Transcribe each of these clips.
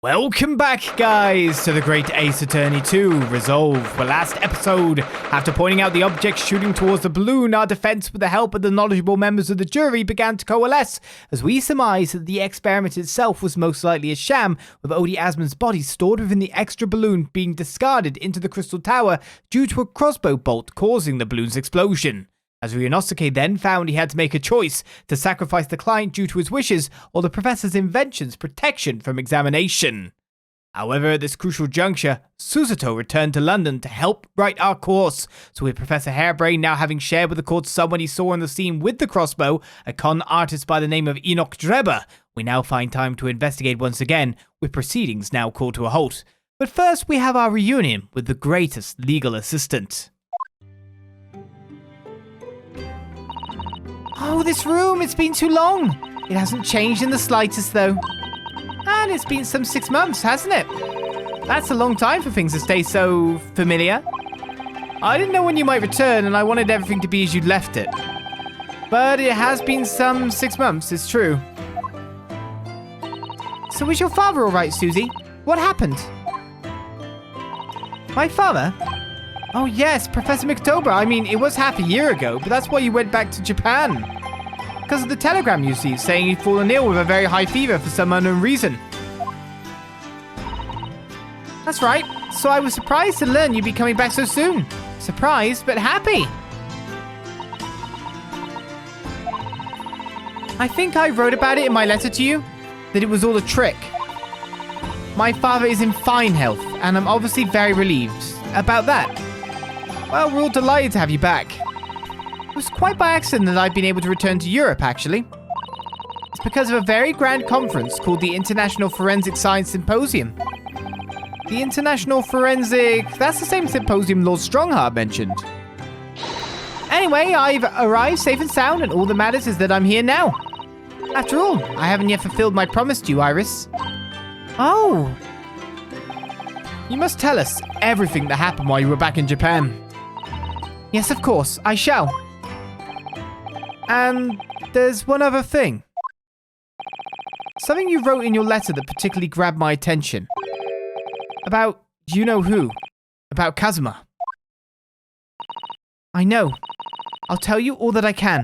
Welcome back, guys, to the Great Ace Attorney 2 Resolve. The last episode, after pointing out the objects shooting towards the balloon, our defense, with the help of the knowledgeable members of the jury, began to coalesce as we surmised that the experiment itself was most likely a sham, with Odie Asmon's body stored within the extra balloon being discarded into the crystal tower due to a crossbow bolt causing the balloon's explosion. As Ryunosuke then found he had to make a choice to sacrifice the client due to his wishes or the professor's invention's protection from examination. However, at this crucial juncture, Susato returned to London to help write our course, so with Professor Hairbrain now having shared with the court someone he saw on the scene with the crossbow, a con artist by the name of Enoch Drebber, we now find time to investigate once again, with proceedings now called to a halt. But first we have our reunion with the greatest legal assistant. Oh, this room, it's been too long. It hasn't changed in the slightest, though. And it's been some 6 months, hasn't it? That's a long time for things to stay so familiar. I didn't know when you might return, and I wanted everything to be as you'd left it. But it has been some 6 months, it's true. So is your father all right, Susie? What happened? My father? Oh yes, Professor McTober. I mean, it was half a year ago, but that's why you went back to Japan. Because of the telegram you see, saying he'd fallen ill with a very high fever for some unknown reason. That's right. So I was surprised to learn you'd be coming back so soon. Surprised, but happy. I think I wrote about it in my letter to you, that it was all a trick. My father is in fine health, and I'm obviously very relieved about that. Well, we're all delighted to have you back. It was quite by accident that I've been able to return to Europe, actually. It's because of a very grand conference called the International Forensic Science Symposium. The International Forensic... That's the same symposium Lord Strongheart mentioned. Anyway, I've arrived safe and sound, and all that matters is that I'm here now. After all, I haven't yet fulfilled my promise to you, Iris. Oh. You must tell us everything that happened while you were back in Japan. Yes, of course, I shall. And there's one other thing. Something you wrote in your letter that particularly grabbed my attention. About you-know-who. About Kazuma. I know. I'll tell you all that I can.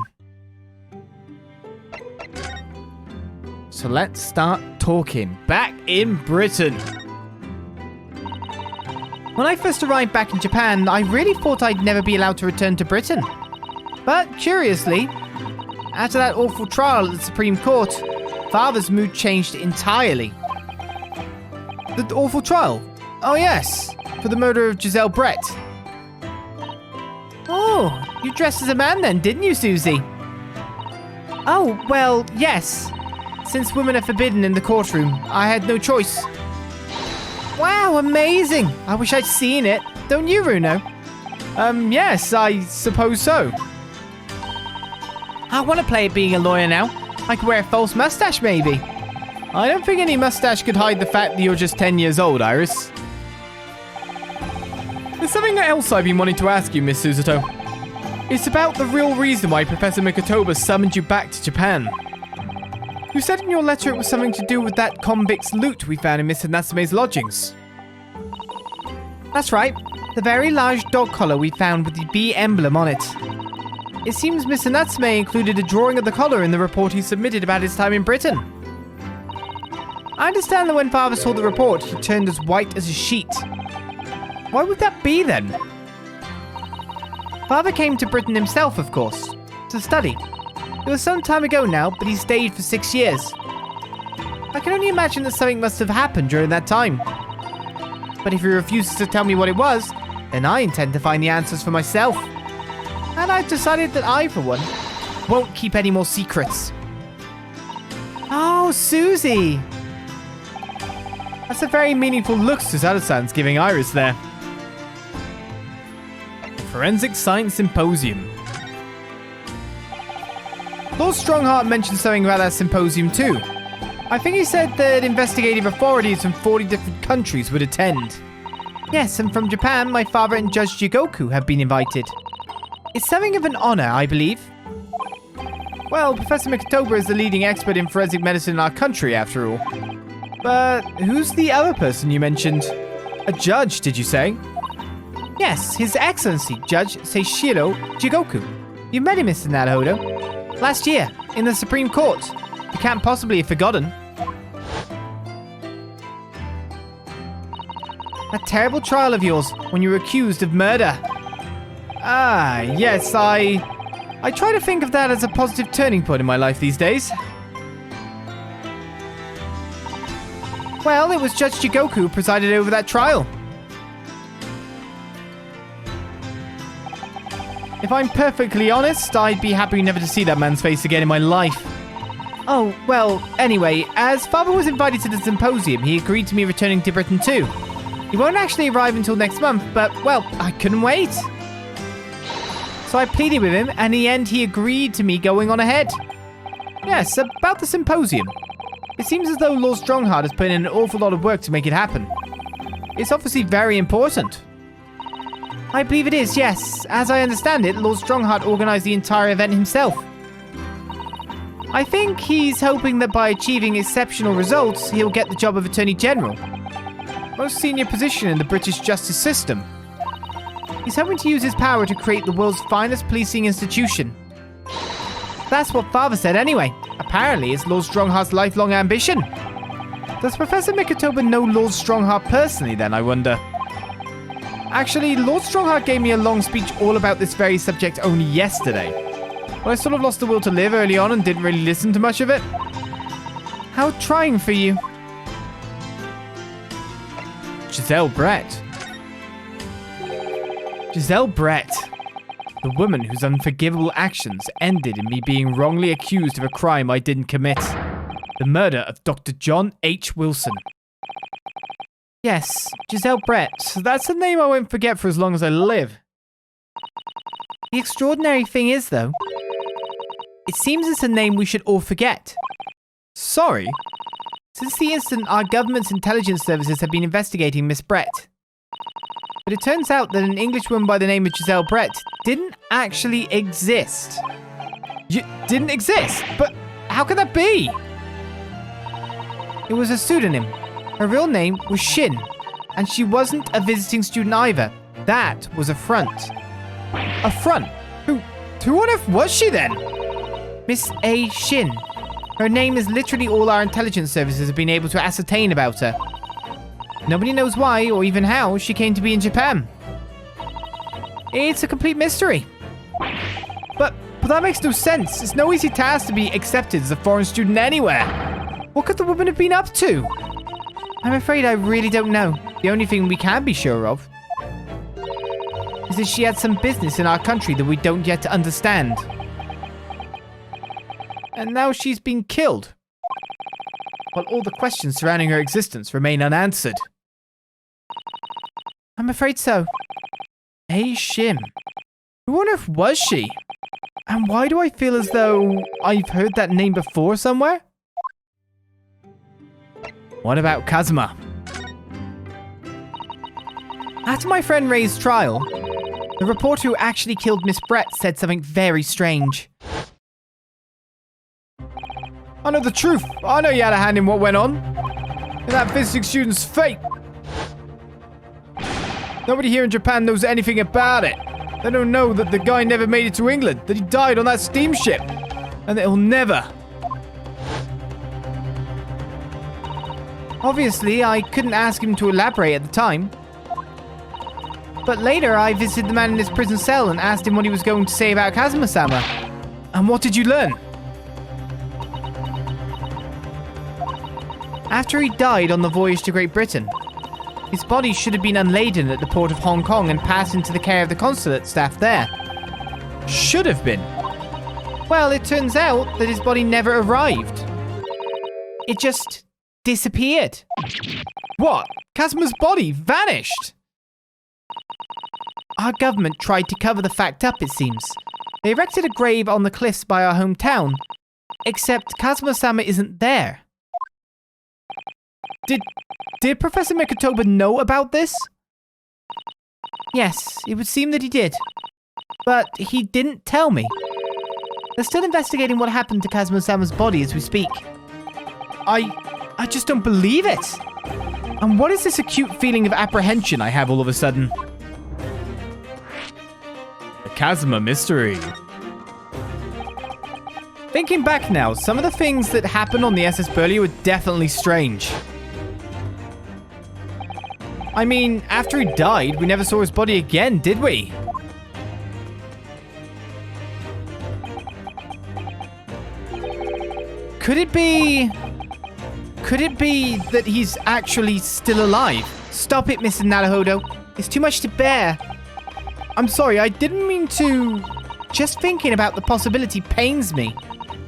So let's start talking. Back in Britain. When I first arrived back in Japan, I really thought I'd never be allowed to return to Britain. But curiously, after that awful trial at the Supreme Court, Father's mood changed entirely. The awful trial? Oh yes, for the murder of Gisele Brett. Oh, you dressed as a man then, didn't you, Susie? Oh, well, yes. Since women are forbidden in the courtroom, I had no choice. Wow, amazing! I wish I'd seen it. Don't you, Runo? Yes, I suppose so. I want to play at being a lawyer now. I could wear a false mustache, maybe. I don't think any mustache could hide the fact that you're just 10 years old, Iris. There's something else I've been wanting to ask you, Miss Susato. It's about the real reason why Professor Mikatoba summoned you back to Japan. You said in your letter it was something to do with that convict's loot we found in Mr. Natsume's lodgings. That's right. The very large dog collar we found with the bee emblem on it. It seems Mr. Natsume included a drawing of the collar in the report he submitted about his time in Britain. I understand that when Father saw the report, he turned as white as a sheet. Why would that be then? Father came to Britain himself, of course, to study. It was some time ago now, but he stayed for 6 years. I can only imagine that something must have happened during that time. But if he refuses to tell me what it was, then I intend to find the answers for myself. And I've decided that I, for one, won't keep any more secrets. Oh, Susie! That's a very meaningful look Susato-san's giving Iris there. The Forensic Science Symposium. Lord Strongheart mentioned something about that symposium too. I think he said that investigative authorities from 40 different countries would attend. Yes, and from Japan, my father and Judge Jigoku have been invited. It's something of an honor, I believe. Well, Professor McTober is the leading expert in forensic medicine in our country, after all. But who's the other person you mentioned? A judge, did you say? Yes, His Excellency, Judge Seishiro Jigoku. You met him, Mr. Naruhodo. Last year, in the Supreme Court. You can't possibly have forgotten. That terrible trial of yours, when you were accused of murder. Ah, yes, I try to think of that as a positive turning point in my life these days. Well, it was Judge Jigoku who presided over that trial. If I'm perfectly honest, I'd be happy never to see that man's face again in my life. Oh, well, anyway, as Father was invited to the symposium, he agreed to me returning to Britain too. He won't actually arrive until next month, but, well, I couldn't wait. So I pleaded with him, and in the end, he agreed to me going on ahead. Yes, about the symposium. It seems as though Lord Strongheart has put in an awful lot of work to make it happen. It's obviously very important. I believe it is, yes. As I understand it, Lord Strongheart organised the entire event himself. I think he's hoping that by achieving exceptional results, he'll get the job of Attorney General. Most senior position in the British justice system. He's hoping to use his power to create the world's finest policing institution. That's what Father said anyway. Apparently, it's Lord Strongheart's lifelong ambition. Does Professor Mikotoba know Lord Strongheart personally then, I wonder? Actually, Lord Strongheart gave me a long speech all about this very subject only yesterday. But I sort of lost the will to live early on and didn't really listen to much of it. How trying for you. Gisele Brett. Gisele Brett. The woman whose unforgivable actions ended in me being wrongly accused of a crime I didn't commit. The murder of Dr. John H. Wilson. Yes, Gisele Brett. That's a name I won't forget for as long as I live. The extraordinary thing is, though, it seems it's a name we should all forget. Sorry? Since the incident, our government's intelligence services have been investigating Miss Brett. But it turns out that an Englishwoman by the name of Gisele Brett didn't actually exist. Didn't exist? But how could that be? It was a pseudonym. Her real name was Shin, and she wasn't a visiting student either. That was a front. A front? Who on earth was she then? Miss A. Shin. Her name is literally all our intelligence services have been able to ascertain about her. Nobody knows why or even how she came to be in Japan. It's a complete mystery. But that makes no sense. It's no easy task to be accepted as a foreign student anywhere. What could the woman have been up to? I'm afraid I really don't know. The only thing we can be sure of is that she had some business in our country that we don't yet understand. And now she's been killed, while all the questions surrounding her existence remain unanswered. I'm afraid so. Hey, Shim. Who on earth was she? And why do I feel as though I've heard that name before somewhere? What about Kazuma? After my friend Ray's trial, the reporter who actually killed Miss Brett said something very strange. I know the truth. I know you had a hand in what went on. And that visiting student's fate. Nobody here in Japan knows anything about it. They don't know that the guy never made it to England, that he died on that steamship, and that he'll never. Obviously, I couldn't ask him to elaborate at the time. But later, I visited the man in his prison cell and asked him what he was going to say about Kazuma-sama. And what did you learn? After he died on the voyage to Great Britain, his body should have been unladen at the port of Hong Kong and passed into the care of the consulate staff there. Should have been. Well, it turns out that his body never arrived. It just disappeared. What? Kazuma's body vanished? Our government tried to cover the fact up, it seems. They erected a grave on the cliffs by our hometown. Except Kazuma-sama isn't there. Did Professor Mikotoba know about this? Yes, it would seem that he did. But he didn't tell me. They're still investigating what happened to Kazuma-sama's body as we speak. I just don't believe it. And what is this acute feeling of apprehension I have all of a sudden? The Kazuma mystery. Thinking back now, some of the things that happened on the SS Burley were definitely strange. I mean, after he died, we never saw his body again, did we? Could it be that he's actually still alive? Stop it, Mr. Naruhodo. It's too much to bear. I'm sorry, I didn't mean to... Just thinking about the possibility pains me.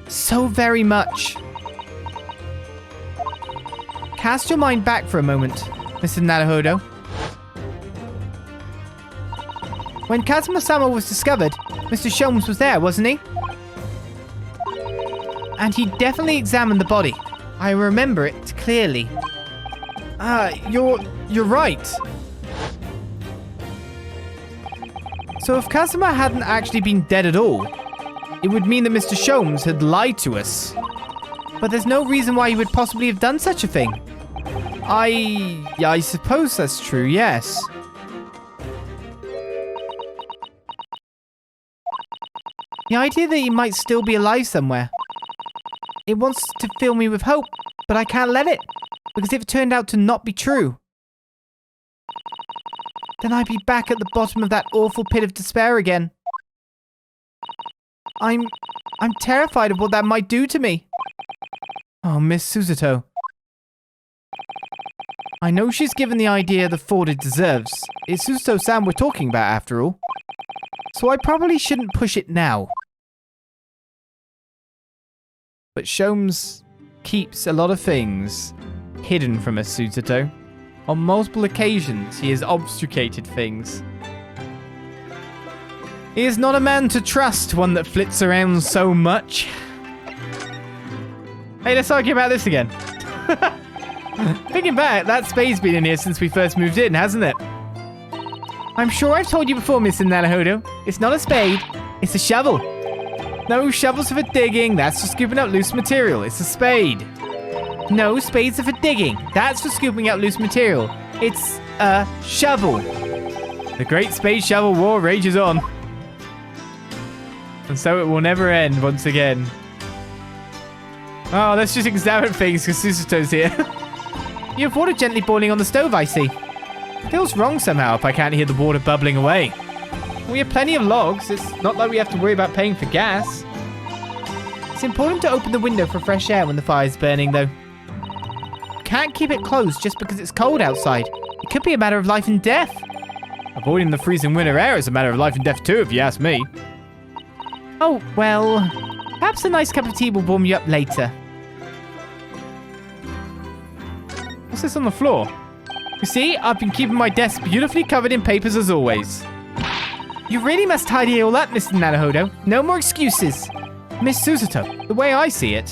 So very much. Cast your mind back for a moment, Mr. Naruhodo. When Kazuma-sama was discovered, Mr. Sholmes was there, wasn't he? And he definitely examined the body. I remember it clearly. You're right. So if Kazuma hadn't actually been dead at all, it would mean that Mr. Sholmes had lied to us. But there's no reason why he would possibly have done such a thing. I suppose that's true, yes. The idea that he might still be alive somewhere. It wants to fill me with hope, but I can't let it. Because if it turned out to not be true, then I'd be back at the bottom of that awful pit of despair again. I'm terrified of what that might do to me. Oh, Miss Susato. I know she's given the idea the fort it deserves. It's Susato-san we're talking about, after all. So I probably shouldn't push it now. But Sholmes keeps a lot of things hidden from us, Susato. On multiple occasions, he has obfuscated things. He is not a man to trust, one that flits around so much. Hey, let's argue about this again. Thinking back, that spade's been in here since we first moved in, hasn't it? I'm sure I've told you before, Mr. Naruhodo. It's not a spade, it's a shovel. No, shovels are for digging, that's for scooping up loose material. It's a spade. No, spades are for digging. That's for scooping up loose material. It's a shovel. The great spade shovel war rages on. And so it will never end once again. Oh, let's just examine things because Susato's here. You have water gently boiling on the stove, I see. Feels wrong somehow if I can't hear the water bubbling away. We have plenty of logs. It's not like we have to worry about paying for gas. It's important to open the window for fresh air when the fire's burning, though. Can't keep it closed just because it's cold outside. It could be a matter of life and death. Avoiding the freezing winter air is a matter of life and death too, if you ask me. Oh, well, perhaps a nice cup of tea will warm you up later. What's this on the floor? You see, I've been keeping my desk beautifully covered in papers as always. You really must tidy it all up, Mr. Naruhodo. No more excuses. Miss Susato, the way I see it,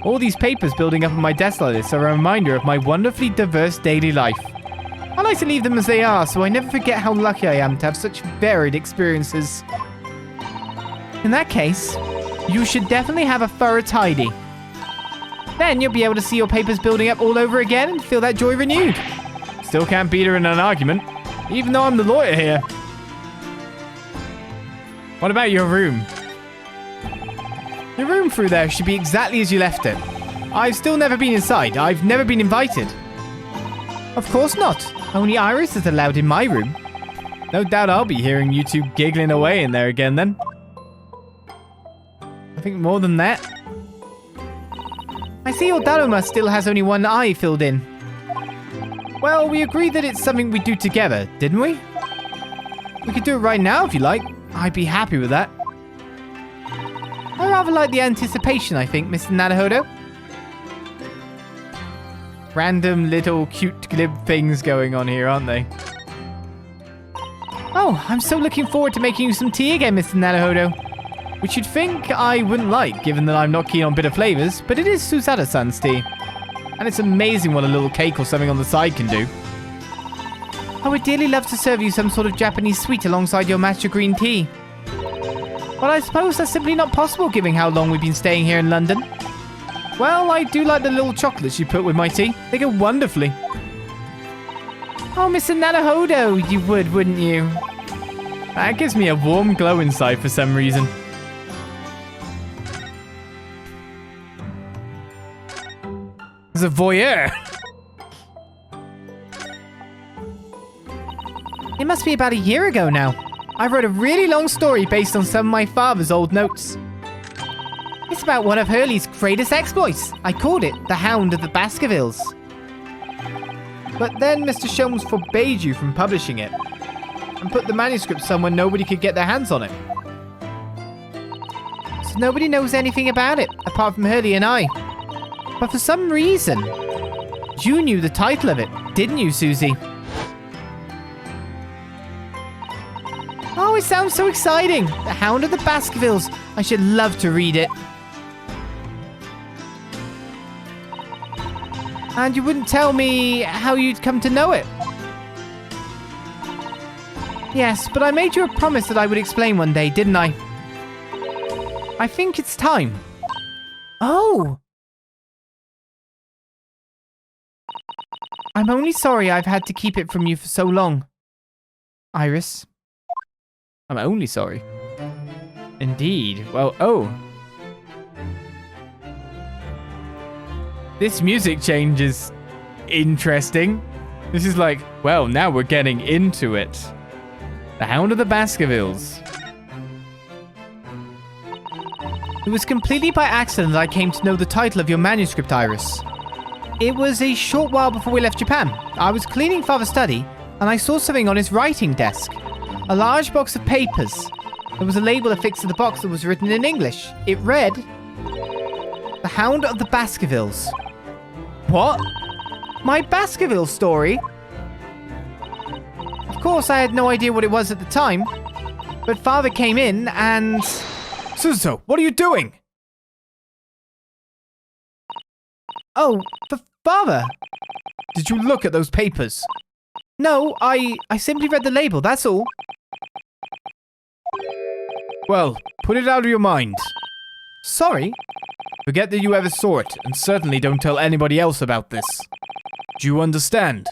all these papers building up on my desk like this are a reminder of my wonderfully diverse daily life. I like to leave them as they are, so I never forget how lucky I am to have such varied experiences. In that case, you should definitely have a thorough tidy. Then you'll be able to see your papers building up all over again and feel that joy renewed. Still can't beat her in an argument, even though I'm the lawyer here. What about your room? Your room through there should be exactly as you left it. I've still never been inside. I've never been invited. Of course not. Only Iris is allowed in my room. No doubt I'll be hearing you two giggling away in there again then. I think more than that. I see your Daruma still has only one eye filled in. Well, we agreed that it's something we do together, didn't we? We could do it right now if you like. I'd be happy with that. I rather like the anticipation, I think, Mr. Naruhodo. Random little cute glib things going on here, aren't they? Oh, I'm so looking forward to making you some tea again, Mr. Naruhodo. Which you'd think I wouldn't like, given that I'm not keen on bitter flavors, but it is Susato-san's tea. And it's amazing what a little cake or something on the side can do. I would dearly love to serve you some sort of Japanese sweet alongside your matcha green tea. But I suppose that's simply not possible given how long we've been staying here in London. Well, I do like the little chocolates you put with my tea. They go wonderfully. Oh, Mr. Naruhodo, you would, wouldn't you? That gives me a warm glow inside for some reason. As a voyeur. It must be about a year ago now. I wrote a really long story based on some of my father's old notes. It's about one of Hurley's greatest exploits. I called it The Hound of the Baskervilles. But then Mr. Sholmes forbade you from publishing it and put the manuscript somewhere nobody could get their hands on it. So nobody knows anything about it, apart from Hurley and I. But for some reason, you knew the title of it, didn't you, Susie? Oh, it sounds so exciting. The Hound of the Baskervilles. I should love to read it. And you wouldn't tell me how you'd come to know it. Yes, but I made you a promise that I would explain one day, didn't I? I think it's time. Oh! I'm only sorry I've had to keep it from you for so long. Iris. I'm only sorry. Indeed. Well, oh. This music change is interesting. This is like, well, now we're getting into it. The Hound of the Baskervilles. It was completely by accident that I came to know the title of your manuscript, Iris. It was a short while before we left Japan. I was cleaning Father's study, and I saw something on his writing desk. A large box of papers. There was a label affixed to the box that was written in English. It read, The Hound of the Baskervilles. What? My Baskerville story? Of course, I had no idea what it was at the time, but Father came in and... Susato, what are you doing? Oh, Father! Did you look at those papers? No, I simply read the label, that's all. Well, put it out of your mind. Sorry? Forget that you ever saw it, and certainly don't tell anybody else about this. Do you understand?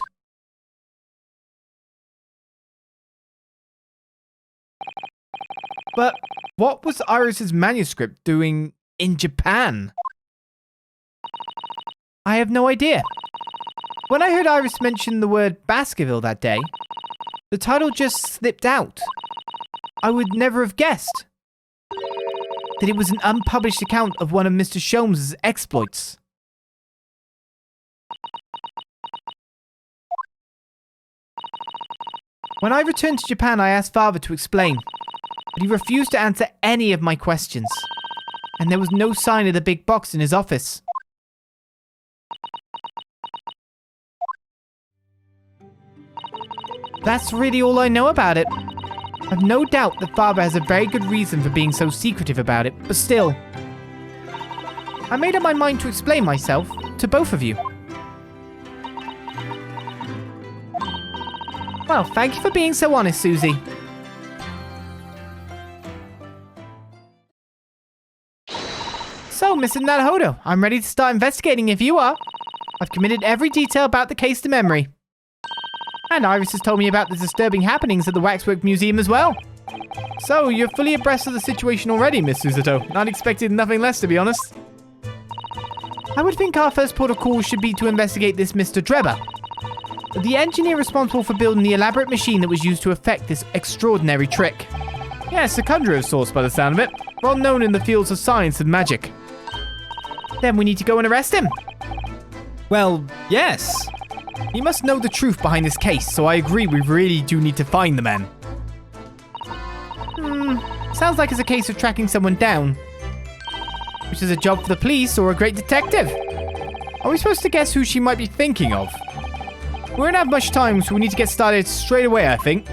But what was Iris's manuscript doing in Japan? I have no idea. When I heard Iris mention the word Baskerville that day, the title just slipped out. I would never have guessed that it was an unpublished account of one of Mr. Sholmes' exploits. When I returned to Japan, I asked Father to explain, but he refused to answer any of my questions, and there was no sign of the big box in his office. That's really all I know about it. I've no doubt that Father has a very good reason for being so secretive about it, but still. I made up my mind to explain myself to both of you. Well, thank you for being so honest, Susie. So, Mr. Naruhodo, I'm ready to start investigating if you are. I've committed every detail about the case to memory. And Iris has told me about the disturbing happenings at the Waxwork Museum as well. So, you're fully abreast of the situation already, Miss Susato. Not expected nothing less, to be honest. I would think our first port of call should be to investigate this Mr. Drebber, the engineer responsible for building the elaborate machine that was used to effect this extraordinary trick. Yes, a conjurer of sorts by the sound of it. Well known in the fields of science and magic. Then we need to go and arrest him. Well, yes. He must know the truth behind this case, so I agree we really do need to find the man. Sounds like it's a case of tracking someone down. Which is a job for the police or a great detective. Are we supposed to guess who she might be thinking of? We don't have much time, so we need to get started straight away, I think.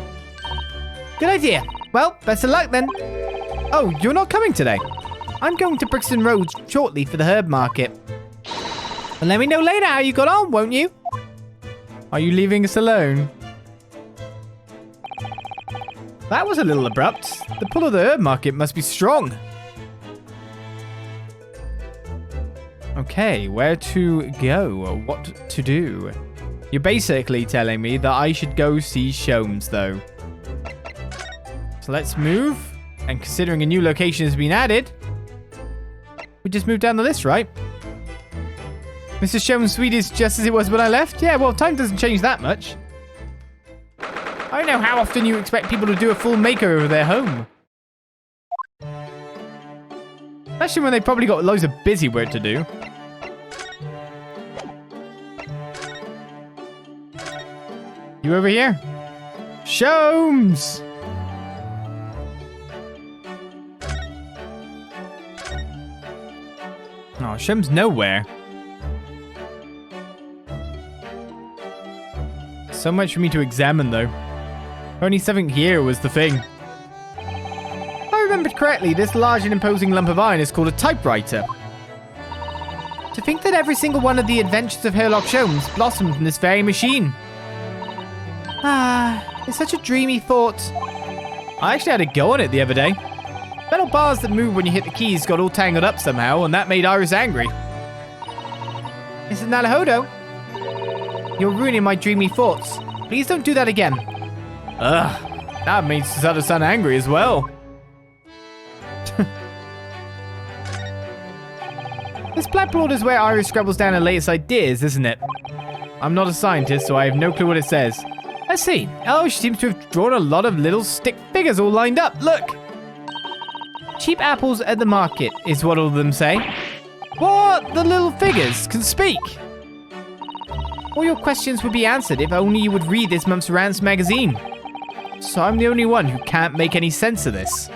Good idea. Well, best of luck then. Oh, you're not coming today? I'm going to Brixton Road shortly for the herb market. And let me know later how you got on, won't you? Are you leaving us alone? That was a little abrupt. The pull of the herb market must be strong. Okay, where to go? What to do? You're basically telling me that I should go see Sholmes, though. So let's move. And considering a new location has been added, we just moved down the list, right? Mrs. Sholmes' suite is just as it was when I left? Yeah, well, time doesn't change that much. I don't know how often you expect people to do a full makeover of their home. Especially when they've probably got loads of busy work to do. You over here? Sholmes! Oh, Sholmes nowhere. So much for me to examine, though. Only something here was the thing. If I remembered correctly, this large and imposing lump of iron is called a typewriter. To think that every single one of the adventures of Sherlock Sholmes blossomed from this very machine. Ah, it's such a dreamy thought. I actually had a go on it the other day. Metal bars that move when you hit the keys got all tangled up somehow, and that made Iris angry. Mrs. Nalahodo, you're ruining my dreamy thoughts. Please don't do that again. Ugh, that made Susato-san angry as well. This blackboard is where Iris scribbles down her latest ideas, isn't it? I'm not a scientist, so I have no clue what it says. Let's see. Oh, she seems to have drawn a lot of little stick figures all lined up. Look! Cheap apples at the market, is what all of them say. What? The little figures can speak? All your questions would be answered if only you would read this month's Rants magazine. So I'm the only one who can't make any sense of this.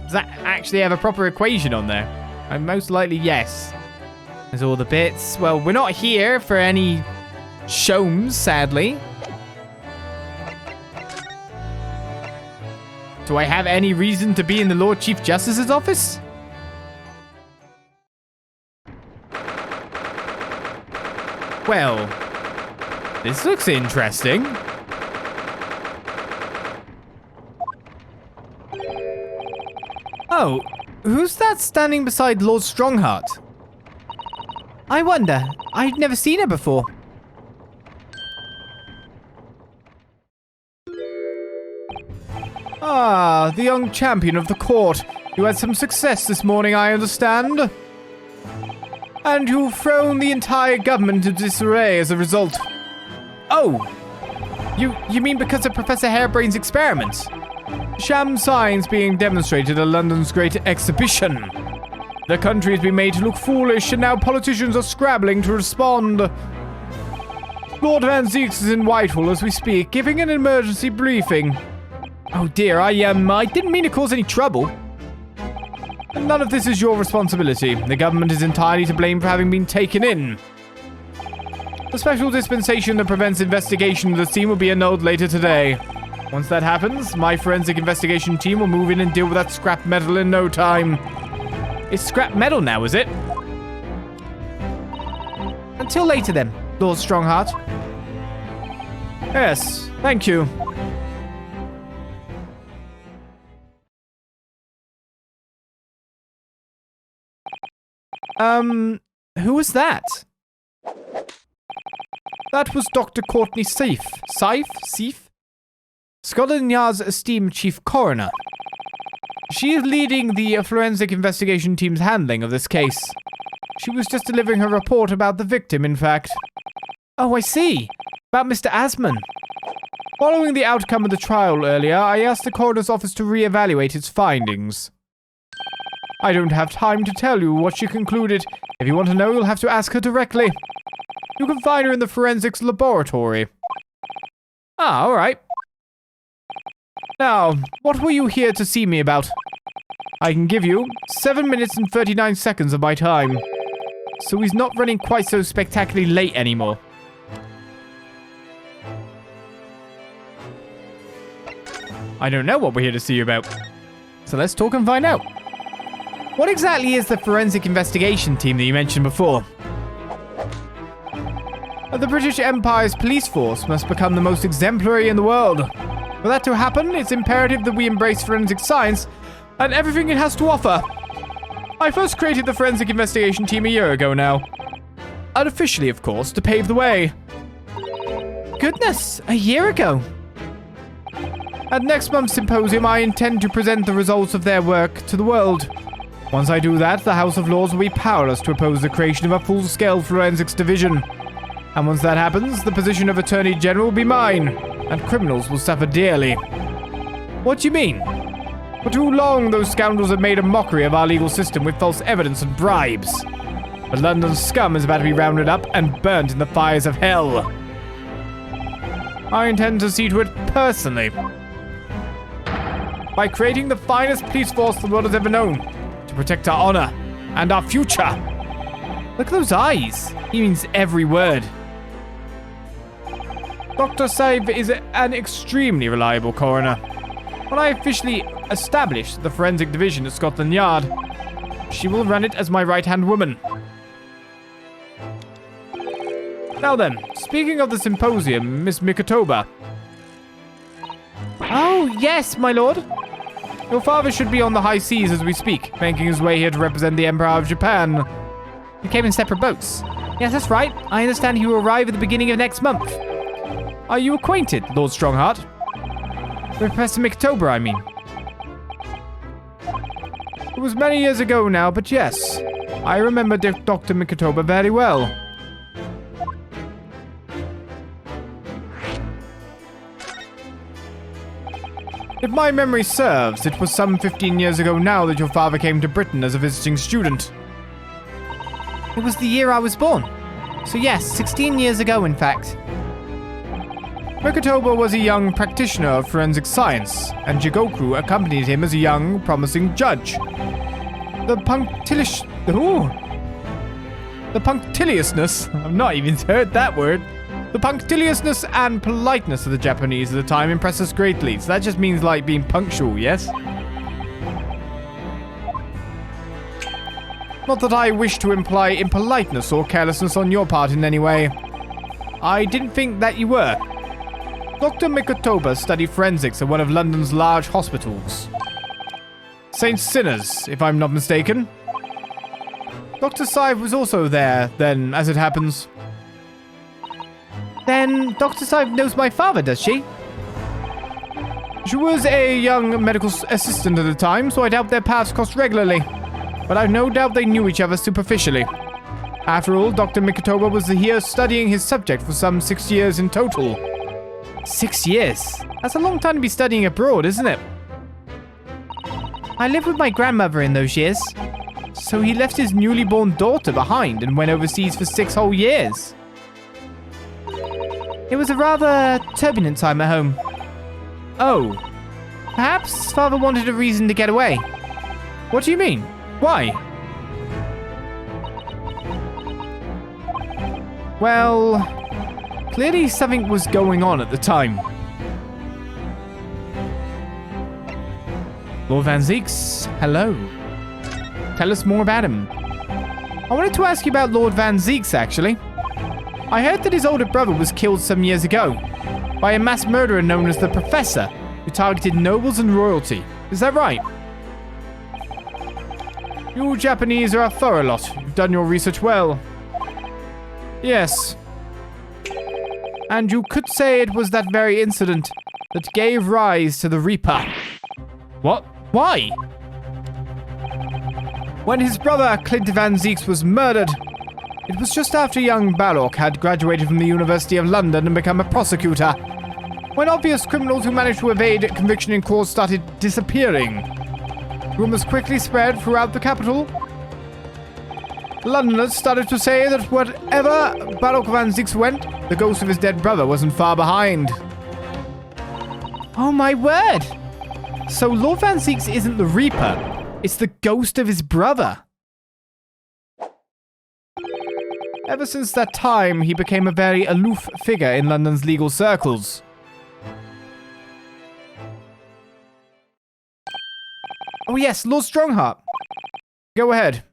Does that actually have a proper equation on there? Most likely, yes. There's all the bits. Well, we're not here for any Sholmes, sadly. Do I have any reason to be in the Lord Chief Justice's office? Well, this looks interesting. Oh, who's that standing beside Lord Strongheart? I wonder. I've never seen her before. Ah, the young champion of the court. You had some success this morning, I understand. And you've thrown the entire government into disarray as a result. Oh, you mean because of Professor Harebrain's experiments? Sham science being demonstrated at London's great exhibition. The country has been made to look foolish, and now politicians are scrabbling to respond. Lord Van Zeeks is in Whitehall as we speak, giving an emergency briefing. Oh dear, I didn't mean to cause any trouble. None of this is your responsibility. The government is entirely to blame for having been taken in. The special dispensation that prevents investigation of the scene will be annulled later today. Once that happens, my forensic investigation team will move in and deal with that scrap metal in no time. It's scrap metal now, is it? Until later then, Lord Strongheart. Yes, thank you. Who was that? That was Dr. Courtney Seif. Seif? Scotland Yard's esteemed chief coroner. She is leading the forensic investigation team's handling of this case. She was just delivering her report about the victim, in fact. Oh, I see. About Mr. Asman. Following the outcome of the trial earlier, I asked the coroner's office to re-evaluate its findings. I don't have time to tell you what she concluded. If you want to know, you'll have to ask her directly. You can find her in the forensics laboratory. Ah, all right. Now, what were you here to see me about? I can give you 7 minutes and 39 seconds of my time. So he's not running quite so spectacularly late anymore. I don't know what we're here to see you about. So let's talk and find out. What exactly is the forensic investigation team that you mentioned before? The British Empire's police force must become the most exemplary in the world. For that to happen, it's imperative that we embrace forensic science and everything it has to offer. I first created the forensic investigation team a year ago now. Unofficially, of course, to pave the way. Goodness, a year ago. At next month's symposium, I intend to present the results of their work to the world. Once I do that, the House of Lords will be powerless to oppose the creation of a full-scale forensics division. And once that happens, the position of Attorney General will be mine, and criminals will suffer dearly. What do you mean? For too long, those scoundrels have made a mockery of our legal system with false evidence and bribes. But London's scum is about to be rounded up and burnt in the fires of hell. I intend to see to it personally. By creating the finest police force the world has ever known, to protect our honor and our future. Look at those eyes. He means every word. Dr. Saib is an extremely reliable coroner. When I officially establish the forensic division at Scotland Yard, she will run it as my right-hand woman. Now then, speaking of the symposium, Miss Mikotoba. Oh, yes, my lord. Your father should be on the high seas as we speak, making his way here to represent the Empire of Japan. You came in separate boats. Yes, that's right. I understand he will arrive at the beginning of next month. Are you acquainted, Lord Strongheart? With Professor Mikotoba, I mean. It was many years ago now, but yes. I remember Dr. Mikotoba very well. If my memory serves, it was some 15 years ago now that your father came to Britain as a visiting student. It was the year I was born. So yes, 16 years ago, in fact. Mikotoba was a young practitioner of forensic science, and Jigoku accompanied him as a young, promising judge. The punctiliousness, I've not even heard that word. The punctiliousness and politeness of the Japanese at the time impressed us greatly, so that just means like being punctual, yes? Not that I wish to imply impoliteness or carelessness on your part in any way. I didn't think that you were. Dr. Mikotoba studied forensics at one of London's large hospitals. St. Sinners, if I'm not mistaken. Dr. Saib was also there, then, as it happens. Then Dr. Saib knows my father, does she? She was a young medical assistant at the time, so I doubt their paths crossed regularly. But I've no doubt they knew each other superficially. After all, Dr. Mikotoba was here studying his subject for some 6 years in total. 6 years? That's a long time to be studying abroad, isn't it? I lived with my grandmother in those years. So he left his newly born daughter behind and went overseas for 6 whole years. It was a rather turbulent time at home. Oh. Perhaps his father wanted a reason to get away. What do you mean? Why? Well, clearly something was going on at the time. Lord Van Zeeks, hello. Tell us more about him. I wanted to ask you about Lord Van Zeeks, actually. I heard that his older brother was killed some years ago by a mass murderer known as the Professor, who targeted nobles and royalty. Is that right? You Japanese are a thorough lot. You've done your research well. Yes. And you could say it was that very incident that gave rise to the Reaper. What? Why? When his brother Clint Van Zeeks was murdered, it was just after young Balok had graduated from the University of London and become a prosecutor, when obvious criminals who managed to evade conviction in court started disappearing. Rumors quickly spread throughout the capital. Londoners started to say that wherever Balok Van Zeeks went, the ghost of his dead brother wasn't far behind. Oh my word! So Lord Van Zeeks isn't the Reaper, it's the ghost of his brother. Ever since that time, he became a very aloof figure in London's legal circles. Oh yes, Lord Strongheart. Go ahead.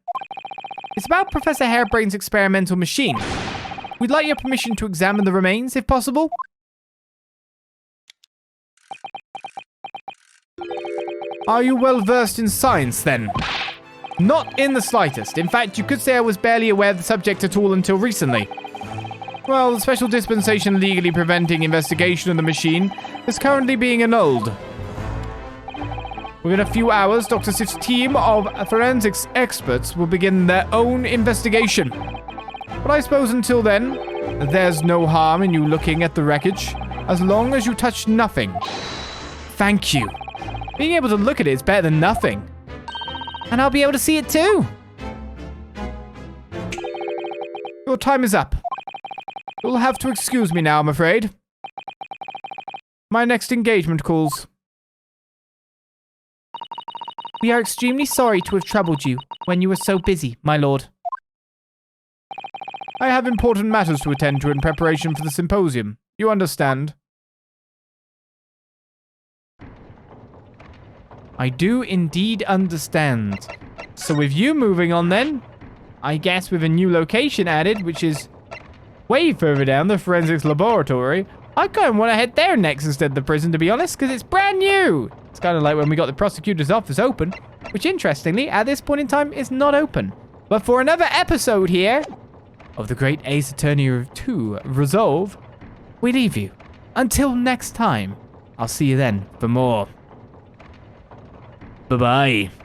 It's about Professor Harebrain's experimental machine. We'd like your permission to examine the remains, if possible. Are you well versed in science, then? Not in the slightest. In fact, you could say I was barely aware of the subject at all until recently. Well, the special dispensation legally preventing investigation of the machine is currently being annulled. Within a few hours, Dr. Sif's team of forensics experts will begin their own investigation. But I suppose until then, there's no harm in you looking at the wreckage, as long as you touch nothing. Thank you. Being able to look at it is better than nothing. And I'll be able to see it too. Your time is up. You'll have to excuse me now, I'm afraid. My next engagement calls. We are extremely sorry to have troubled you when you were so busy, my lord. I have important matters to attend to in preparation for the symposium. You understand? I do indeed understand. So with you moving on then, I guess with a new location added, which is way further down the forensics laboratory, I kind of want to head there next instead of the prison, to be honest, because it's brand new. It's kind of like when we got the prosecutor's office open, which interestingly, at this point in time, is not open. But for another episode here of the Great Ace Attorney 2 Resolve, we leave you. Until next time, I'll see you then for more. Bye-bye.